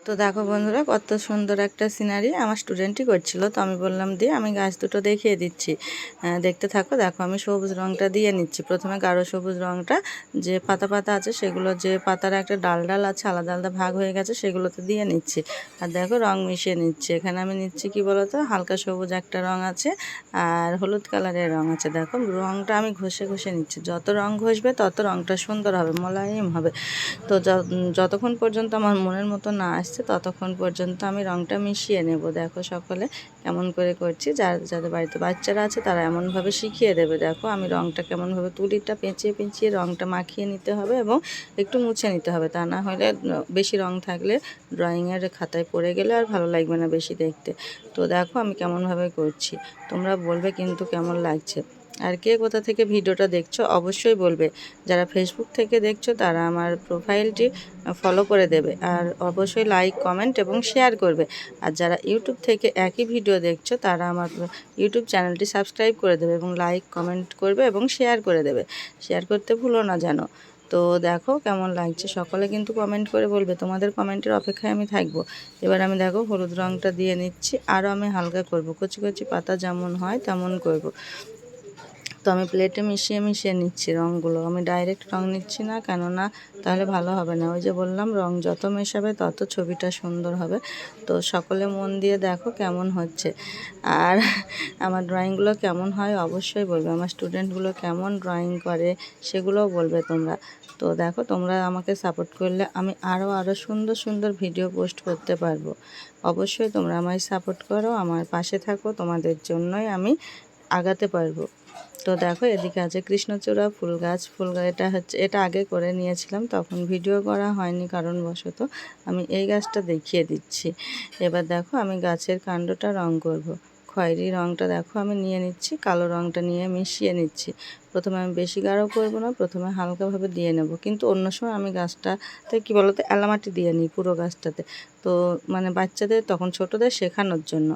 তো দেখো বন্ধুরা, কত সুন্দর একটা সিনারি আমার স্টুডেন্টই করছিল। তো আমি বললাম দিয়ে আমি গাছ দুটো দেখিয়ে দিচ্ছি, দেখতে থাকো। দেখো আমি সবুজ রঙটা দিয়ে নিচ্ছি। প্রথমে গাঢ় সবুজ রঙটা, যে পাতা পাতা আছে সেগুলো, যে পাতার একটা ডাল ডাল আছে আলাদা আলাদা ভাগ হয়ে গেছে, সেগুলোতে দিয়ে নিচ্ছি। আর দেখো রং মিশিয়ে নিচ্ছি। এখানে আমি নিচ্ছি কি বলতো, হালকা সবুজ একটা রং আছে আর হলুদ কালারের রং আছে। দেখো রঙটা আমি ঘষে ঘষে নিচ্ছি। যত রং ঘষবে তত রঙটা সুন্দর হবে, মোলায়েম হবে। তো যতক্ষণ পর্যন্ত আমার মনের মতো না আসছে ততক্ষণ পর্যন্ত আমি রঙটা মিশিয়ে নেব। দেখো সকলে কেমন করে করছি। যাদের বাড়িতে বাচ্চারা আছে তারা এমনভাবে শিখিয়ে দেবে। দেখো আমি রঙটা কেমনভাবে, তুলিটা পেঁচিয়ে পেঁচিয়ে রঙটা মাখিয়ে নিতে হবে এবং একটু মুছে নিতে হবে। তা না হলে বেশি রং থাকলে ড্রয়িংয়ের খাতায় পড়ে গেলে আর ভালো লাগবে না বেশি দেখতে। তো দেখো আমি কেমনভাবে করছি, তোমরা বলবে কিন্তু কেমন লাগছে। আর কে কোথা থেকে ভিডিওটা দেখছো অবশ্যই বলবে। যারা ফেসবুক থেকে দেখছো তারা আমার প্রোফাইলটি ফলো করে দেবে, আর অবশ্যই লাইক কমেন্ট এবং শেয়ার করবে। আর যারা ইউটিউব থেকে একই ভিডিও দেখছো তারা আমার ইউটিউব চ্যানেলটি সাবস্ক্রাইব করে দেবে এবং লাইক কমেন্ট করবে এবং শেয়ার করে দেবে। শেয়ার করতে ভুলো না যেন। তো দেখো কেমন লাগছে, সকলে কিন্তু কমেন্ট করে বলবে। তোমাদের কমেন্টের অপেক্ষায় আমি থাকবো। এবার আমি দেখো হলুদ রঙটা দিয়ে নিচ্ছি, আরও আমি হালকা করব, কচি কচি পাতা যেমন হয় তেমন করব। তো আমি প্লেটে মিশিয়ে মিশিয়ে নিচ্ছি রঙগুলো, আমি ডাইরেক্ট রঙ নিচ্ছি না, কেননা তাহলে ভালো হবে না। ওই যে বললাম, রঙ যত মেশাবে তত ছবিটা সুন্দর হবে। তো সকলে মন দিয়ে দেখো কেমন হচ্ছে। আর আমার ড্রয়িংগুলো কেমন হয় অবশ্যই বলবে। আমার স্টুডেন্টগুলো কেমন ড্রয়িং করে সেগুলোও বলবে তোমরা। তো দেখো তোমরা আমাকে সাপোর্ট করলে আমি আরও সুন্দর সুন্দর ভিডিও পোস্ট করতে পারবো। অবশ্যই তোমরা আমায় সাপোর্ট করো, আমার পাশে থাকো, তোমাদের জন্যই আমি আগাতে পারবো। তো দেখো এদিকে আছে কৃষ্ণচূড়া ফুল গাছ। এটা আগে করে নিয়েছিলাম, তখন ভিডিও করা হয়নি কারণবশত। আমি এই গাছটা দেখিয়ে দিচ্ছি। এবার দেখো আমি গাছের কাণ্ডটা রং করব। খয়েরি রঙটা দেখো আমি নিয়ে নিচ্ছি, কালো রঙটা নিয়ে মিশিয়ে নিচ্ছি। প্রথমে আমি বেশি গাঢ় করবো না, প্রথমে হালকাভাবে দিয়ে নেব। কিন্তু অন্য সময় আমি গাছটাতে কী বলতো, এলামাটি দিয়ে নিই পুরো গাছটাতে। তো মানে বাচ্চাদের, তখন ছোটদের শেখানোর জন্য।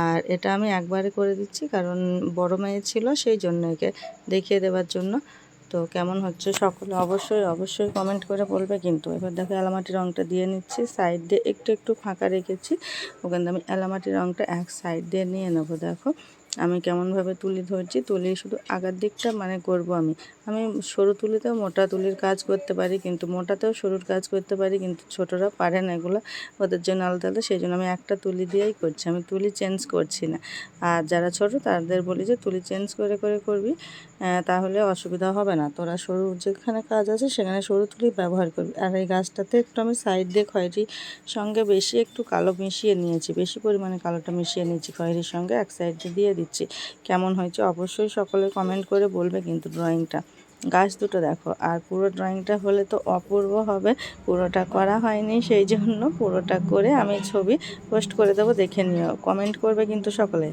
আর এটা আমি একবারে করে দিচ্ছি, কারণ বড় মেয়ে ছিল সেই জন্য, একে দেখিয়ে দেওয়ার জন্য। তো কেমন হচ্ছে সকলে অবশ্যই অবশ্যই কমেন্ট করে বলবে কিন্তু। এবার দেখো এলামাটি রঙটা দিয়ে নিচ্ছি, সাইড দিয়ে একটু একটু ফাঁকা রেখেছি, ওখানে আমি এলামাটি রঙটা এক সাইড দিয়ে নিয়ে নেবো। দেখো আমি কেমনভাবে তুলি ধরছি, তুলি শুধু আগার দিকটা মানে করব আমি। আমি সরু তুলিতেও মোটা তুলির কাজ করতে পারি, কিন্তু মোটাতেও সরুর কাজ করতে পারি, কিন্তু ছোটরা পারে না এগুলো, ওদের জন্য আলাদা আলাদা। সেই জন্য আমি একটা তুলি দিয়েই করছি, আমি তুলি চেঞ্জ করছি না। আর যারা ছোট তাদের বলি যে তুলি চেঞ্জ করে করে করবি, তাহলে অসুবিধা হবে না। তোরা সরু যেখানে কাজ আছে সেখানে সরু তুলি ব্যবহার করবি। আর এই গাছটাতে একটু আমি সাইড দিয়ে খয়েরির সঙ্গে বেশি একটু কালো মিশিয়ে নিয়েছি, বেশি পরিমাণে কালোটা মিশিয়ে নিয়েছি খয়েরির সঙ্গে, এক সাইডে দিয়ে দিচ্ছি। কেমন হয়েছে অবশ্যই সকলে কমেন্ট করে বলবে কিন্তু ড্রয়িংটা। গাছ দুটো দেখো, আর পুরো ড্রয়িংটা হলে তো অপূর্ব হবে। পুরোটা করা হয়নি, সেই জন্য পুরোটা করে আমি ছবি পোস্ট করে দেবো, দেখে নিও। কমেন্ট করবে কিন্তু সকলে।